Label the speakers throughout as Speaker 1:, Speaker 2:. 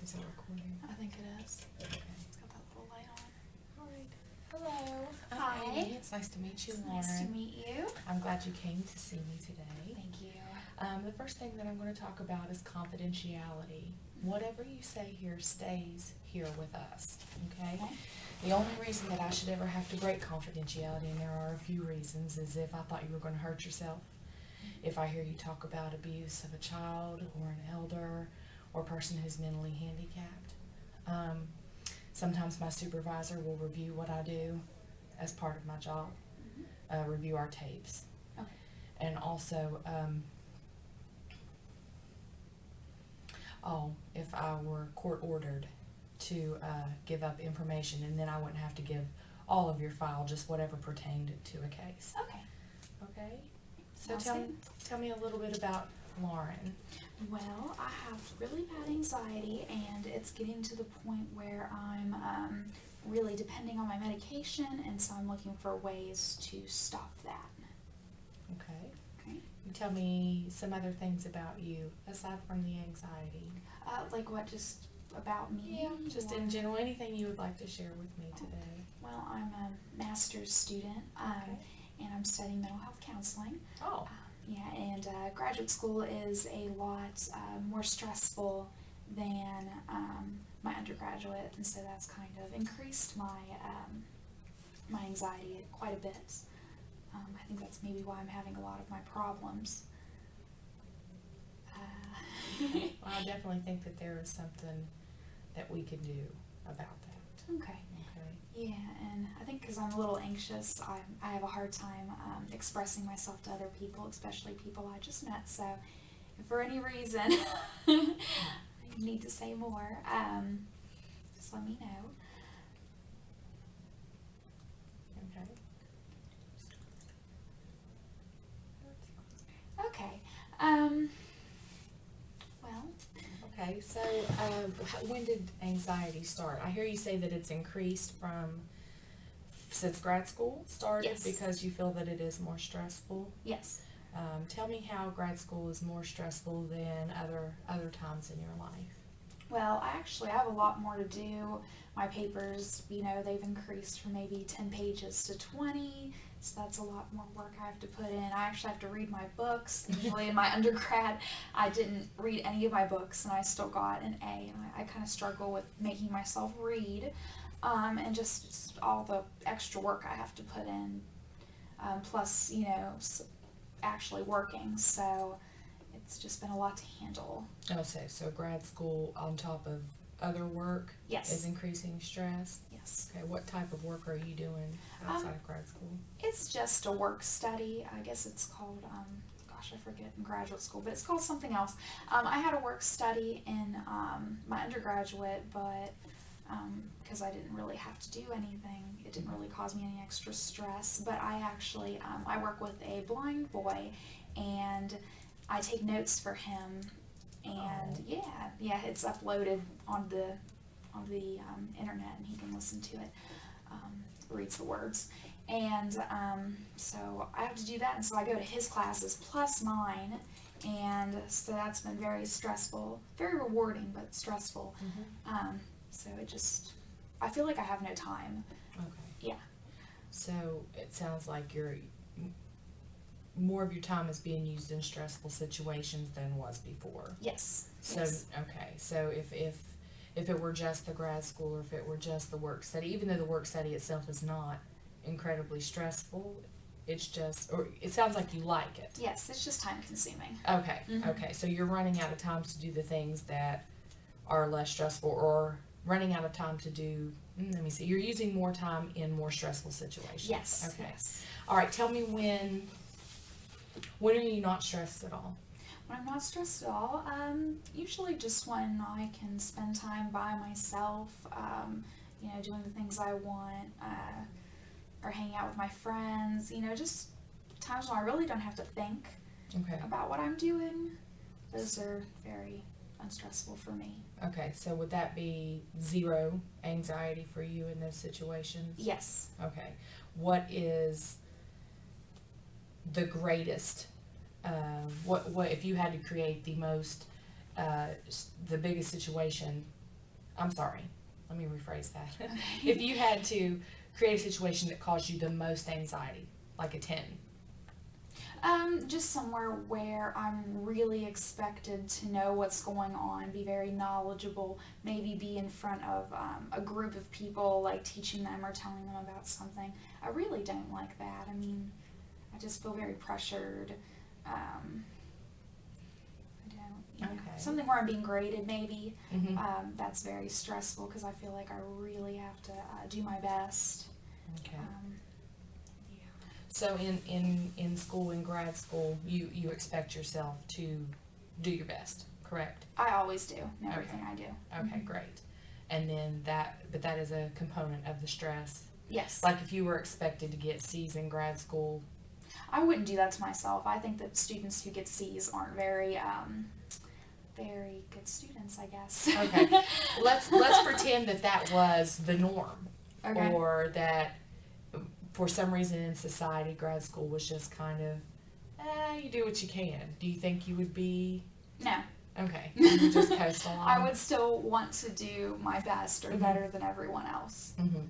Speaker 1: Is it recording?
Speaker 2: I think it is.
Speaker 1: Okay.
Speaker 2: It's got that little light on.
Speaker 1: All right. Hello.
Speaker 2: Hi.
Speaker 1: I'm Amy. It's nice to meet you,
Speaker 2: It's
Speaker 1: Lauren.
Speaker 2: nice to meet you.
Speaker 1: I'm glad you came to see me today.
Speaker 2: Thank you.
Speaker 1: The first thing that I'm going to talk about is confidentiality. Whatever you say here stays here with us, okay?
Speaker 2: Okay.
Speaker 1: The only reason that I should ever have to break confidentiality, and there are a few reasons, is if I thought you were going to hurt yourself. If I hear you talk about abuse of a child or an elder or a person who's mentally handicapped. Sometimes my supervisor will review what I do as part of my job, review our tapes.
Speaker 2: Okay.
Speaker 1: And also, if I were court ordered to give up information, and then I wouldn't have to give all of your file, just whatever pertained to a case.
Speaker 2: Okay.
Speaker 1: Okay? So
Speaker 2: Sounds
Speaker 1: tell
Speaker 2: good.
Speaker 1: tell me a little bit about Lauren.
Speaker 2: Well, I have really bad anxiety, and it's getting to the point where I'm really depending on my medication, and so I'm looking for ways to stop that.
Speaker 1: Okay.
Speaker 2: Okay.
Speaker 1: You tell me some other things about you aside from the anxiety.
Speaker 2: Like what, just about me?
Speaker 1: Just
Speaker 2: or-
Speaker 1: in general, anything you would like to share with me today.
Speaker 2: Well, I'm a master's student,
Speaker 1: Okay.
Speaker 2: and I'm studying mental health counseling.
Speaker 1: Oh,
Speaker 2: Yeah, and graduate school is a lot more stressful than my undergraduate, and so that's kind of increased my my anxiety quite a bit. I think that's maybe why I'm having a lot of my problems.
Speaker 1: well, I definitely think that there is something that we can do about that.
Speaker 2: Okay.
Speaker 1: Okay.
Speaker 2: Yeah, and I think because I'm a little anxious, I have a hard time expressing myself to other people, especially people I just met. So, if for any reason you need to say more, just let me know.
Speaker 1: Okay.
Speaker 2: Okay. Well,
Speaker 1: Okay, so when did anxiety start? I hear you say that it's increased since grad school started.
Speaker 2: Yes.
Speaker 1: Because you feel that it is more stressful.
Speaker 2: yes.
Speaker 1: Tell me how grad school is more stressful than other times in your life.
Speaker 2: Well, I actually have a lot more to do. My papers, they've increased from maybe 10 pages to 20, so that's a lot more work I have to put in. I actually have to read my books. Usually in my undergrad, I didn't read any of my books, and I still got an A, and I kind of struggle with making myself read, and just all the extra work I have to put in, plus, actually working, so it's just been a lot to handle.
Speaker 1: Okay, so grad school on top of other work
Speaker 2: Yes.
Speaker 1: is increasing stress.
Speaker 2: Yes.
Speaker 1: Okay, what type of work are you doing outside of grad school?
Speaker 2: It's just a work study. I guess it's called, I forget in graduate school, but it's called something else. I had a work study in my undergraduate, but because I didn't really have to do anything, it didn't really cause me any extra stress. But I actually, I work with a blind boy, and I take notes for him. And yeah, it's uploaded on the internet, and he can listen to it, reads the words, and so I have to do that, and so I go to his classes plus mine, and so that's been very stressful, very rewarding but stressful. So I feel like I have no time.
Speaker 1: Okay.
Speaker 2: Yeah.
Speaker 1: So it sounds like more of your time is being used in stressful situations than was before.
Speaker 2: Yes.
Speaker 1: So
Speaker 2: yes.
Speaker 1: okay, so if it were just the grad school, or if it were just the work study, even though the work study itself is not incredibly stressful, it's just, or it sounds like you like it.
Speaker 2: Yes, it's just time consuming.
Speaker 1: Okay,
Speaker 2: Mhm.
Speaker 1: okay, so you're running out of time to do the things that are less stressful, or running out of time to do, let me see, you're using more time in more stressful situations.
Speaker 2: Yes.
Speaker 1: Okay.
Speaker 2: Yes.
Speaker 1: All right, tell me when are you not stressed at all?
Speaker 2: When I'm not stressed at all, usually just when I can spend time by myself, doing the things I want, or hanging out with my friends, just times when I really don't have to think
Speaker 1: Okay.
Speaker 2: about what I'm doing. Those are very unstressful for me.
Speaker 1: Okay, so would that be zero anxiety for you in those situations?
Speaker 2: Yes.
Speaker 1: Okay. What is the greatest, what if you had to create the most, the biggest situation I'm sorry, let me rephrase that.
Speaker 2: Okay.
Speaker 1: If you had to create a situation that caused you the most anxiety, like a 10.
Speaker 2: Just somewhere where I'm really expected to know what's going on, be very knowledgeable, maybe be in front of a group of people, like teaching them or telling them about something. I really don't like that. I mean, I just feel very pressured. I don't, you know,
Speaker 1: Okay.
Speaker 2: something where I'm being graded maybe.
Speaker 1: Mm-hmm.
Speaker 2: That's very stressful because I feel like I really have to do my best.
Speaker 1: Okay.
Speaker 2: Yeah.
Speaker 1: So in school, in grad school, you expect yourself to do your best, correct?
Speaker 2: I always do in everything I do.
Speaker 1: Okay,
Speaker 2: Mhm.
Speaker 1: great. And then that is a component of the stress.
Speaker 2: Yes.
Speaker 1: Like if you were expected to get C's in grad school.
Speaker 2: I wouldn't do that to myself. I think that students who get C's aren't very good students, I guess.
Speaker 1: Okay. Let's pretend that was the norm,
Speaker 2: Okay.
Speaker 1: or that for some reason in society, grad school was just kind of, you do what you can. Do you think you would be?
Speaker 2: No.
Speaker 1: Okay. You would just coast along.
Speaker 2: I would still want to do my best or
Speaker 1: Mhm.
Speaker 2: better than everyone else.
Speaker 1: Mm-hmm.
Speaker 2: Yeah.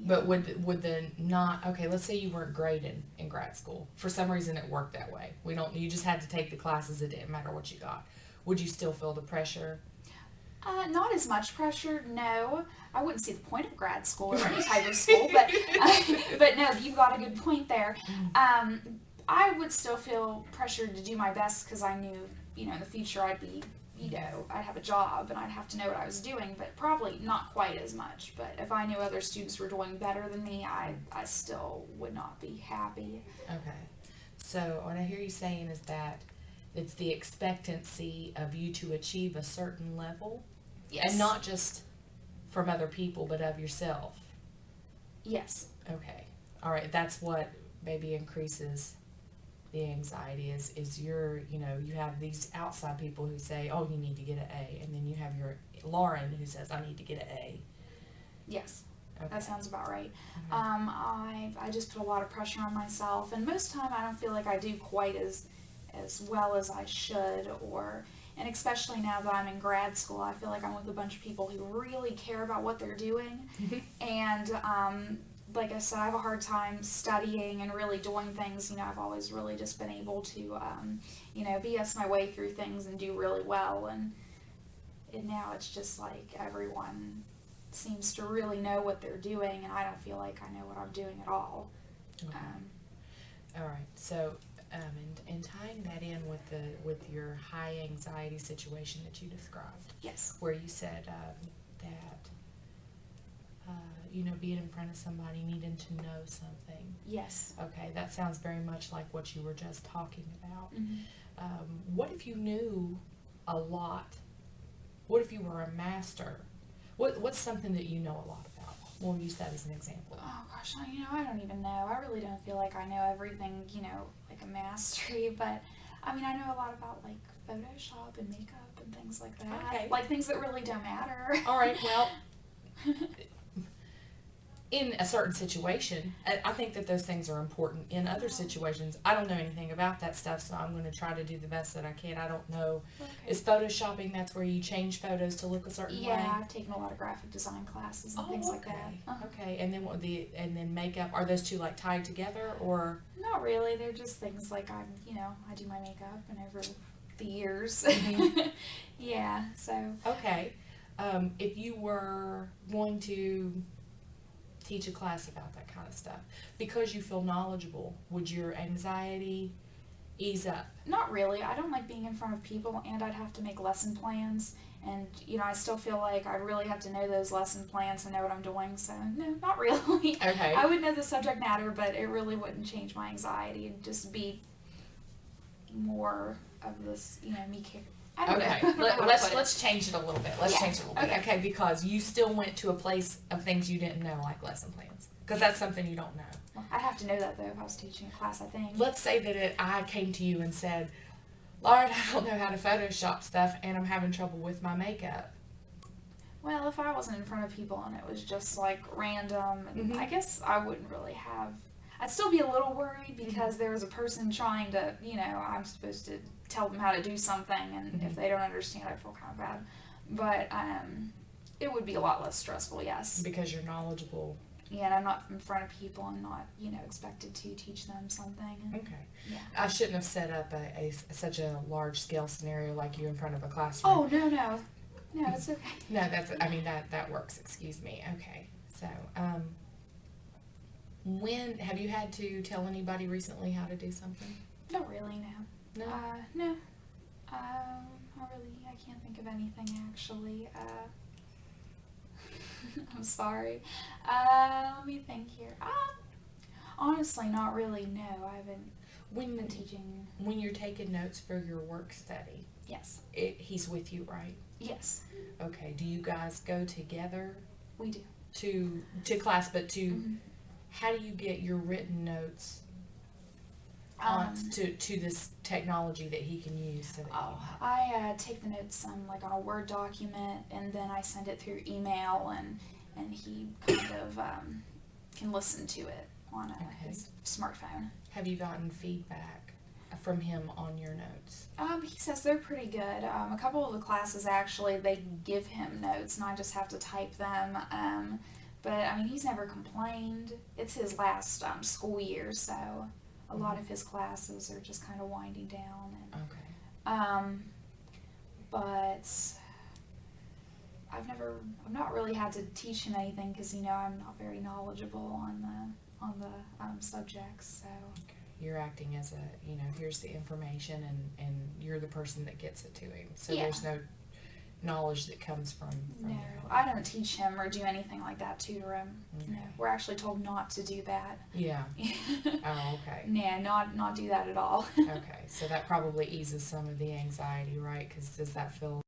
Speaker 1: But would the not, okay, let's say you weren't graded in grad school. For some reason it worked that way. You just had to take the classes, it didn't matter what you got. Would you still feel the pressure?
Speaker 2: Not as much pressure, no. I wouldn't see the point of grad school or any type of school, but no, you've got a good point there. I would still feel pressured to do my best because I knew, in the future I'd be, I'd have a job and I'd have to know what I was doing, but probably not quite as much. But if I knew other students were doing better than me, I still would not be happy.
Speaker 1: Okay. So what I hear you saying is that it's the expectancy of you to achieve a certain level.
Speaker 2: Yes.
Speaker 1: And not just from other people, but of yourself.
Speaker 2: Yes.
Speaker 1: Okay. All right. That's what maybe increases the anxiety is you have these outside people who say, oh, you need to get an A. And then you have your Lauren who says, I need to get an A.
Speaker 2: Yes.
Speaker 1: Okay.
Speaker 2: That sounds about right.
Speaker 1: Mhm.
Speaker 2: I just put a lot of pressure on myself, and most of the time I don't feel like I do quite as well as I should, and especially now that I'm in grad school, I feel like I'm with a bunch of people who really care about what they're doing, and like I said, I have a hard time studying and really doing things. I've always really just been able to, BS my way through things and do really well, and now it's just like everyone seems to really know what they're doing, and I don't feel like I know what I'm doing at all.
Speaker 1: Okay. All right. So, and tying that in with your high anxiety situation that you described,
Speaker 2: Yes.
Speaker 1: where you said that being in front of somebody, needing to know something.
Speaker 2: Yes.
Speaker 1: Okay, that sounds very much like what you were just talking about.
Speaker 2: Mm-hmm.
Speaker 1: What if you knew a lot? What if you were a master? What's something that you know a lot about? We'll use that as an example.
Speaker 2: Oh gosh, I don't even know. I really don't feel like I know everything, like a mastery, but I mean, I know a lot about like Photoshop and makeup and things like that.
Speaker 1: Okay.
Speaker 2: Like things that really don't matter.
Speaker 1: All right, well, in a certain situation, I think that those things are important. In other situations, I don't know anything about that stuff, so I'm going to try to do the best that I can. I don't know.
Speaker 2: Okay.
Speaker 1: Is photoshopping, that's where you change photos to look a certain way?
Speaker 2: Yeah, I've taken a lot of graphic design classes and things like that.
Speaker 1: Okay.
Speaker 2: Uh-huh.
Speaker 1: Okay, and then makeup, are those two like tied together, or?
Speaker 2: Not really. They're just things like I do my makeup, and over the years.
Speaker 1: Mhm.
Speaker 2: Yeah, so.
Speaker 1: Okay. If you were going to teach a class about that kind of stuff, because you feel knowledgeable, would your anxiety ease up?
Speaker 2: Not really. I don't like being in front of people, and I'd have to make lesson plans, and I still feel like I really have to know those lesson plans and know what I'm doing, so no, not really.
Speaker 1: Okay.
Speaker 2: I would know the subject matter, but it really wouldn't change my anxiety. It'd just be more of this, me care. I don't know. I
Speaker 1: Okay,
Speaker 2: don't know how to put it.
Speaker 1: let's change it a little bit. Let's
Speaker 2: Yeah.
Speaker 1: change it a little bit.
Speaker 2: Okay.
Speaker 1: Okay, because you still went to a place of things you didn't know, like lesson plans, because that's something you don't know.
Speaker 2: Well, I'd have to know that, though, if I was teaching a class, I think.
Speaker 1: Let's say that I came to you and said, Lauren, I don't know how to Photoshop stuff, and I'm having trouble with my makeup.
Speaker 2: Well, if I wasn't in front of people and it was just like random,
Speaker 1: Mhm.
Speaker 2: I guess I wouldn't really have. I'd still be a little worried because there was a person trying to, I'm supposed to tell them how to do something, and if
Speaker 1: Mhm.
Speaker 2: they don't understand, I feel kind of bad. But It would be a lot less stressful, yes.
Speaker 1: Because you're knowledgeable.
Speaker 2: Yeah, and I'm not in front of people and not, expected to teach them something. And,
Speaker 1: Okay.
Speaker 2: yeah.
Speaker 1: I shouldn't have set up such a large scale scenario like you in front of a classroom.
Speaker 2: Oh, no. No, it's okay.
Speaker 1: No, that works. Excuse me. Okay. So, when have you had to tell anybody recently how to do something?
Speaker 2: Not really, no.
Speaker 1: No.
Speaker 2: No. Not really. I can't think of anything, actually. I'm sorry. Let me think here. Honestly, not really, no. I haven't been teaching.
Speaker 1: When you're taking notes for your work study,
Speaker 2: Yes.
Speaker 1: He's with you, right?
Speaker 2: Yes,
Speaker 1: Okay. Do you guys go together
Speaker 2: we do.
Speaker 1: to class, but
Speaker 2: Mhm.
Speaker 1: how do you get your written notes to this technology that he can use? So that
Speaker 2: I take the notes like on a Word document, and then I send it through email, and he kind of can listen to it on his smartphone.
Speaker 1: Have you gotten feedback from him on your notes?
Speaker 2: He says they're pretty good. A couple of the classes, actually, they give him notes, and I just have to type them. But I mean, he's never complained. It's his last school year, so a lot of his classes are just kind of winding down. And,
Speaker 1: Okay.
Speaker 2: but I've not really had to teach him anything because I'm not very knowledgeable on the subjects. So
Speaker 1: You're acting as here's the information, and you're the person that gets it to him. So
Speaker 2: Yeah.
Speaker 1: there's no knowledge that comes from
Speaker 2: no,
Speaker 1: you.
Speaker 2: I don't teach him or do anything like that, tutor him.
Speaker 1: Okay.
Speaker 2: No, we're actually told not to do that.
Speaker 1: Yeah. Oh, okay.
Speaker 2: Nah, not do that at all.
Speaker 1: Okay. So that probably eases some of the anxiety, right? Because does that feel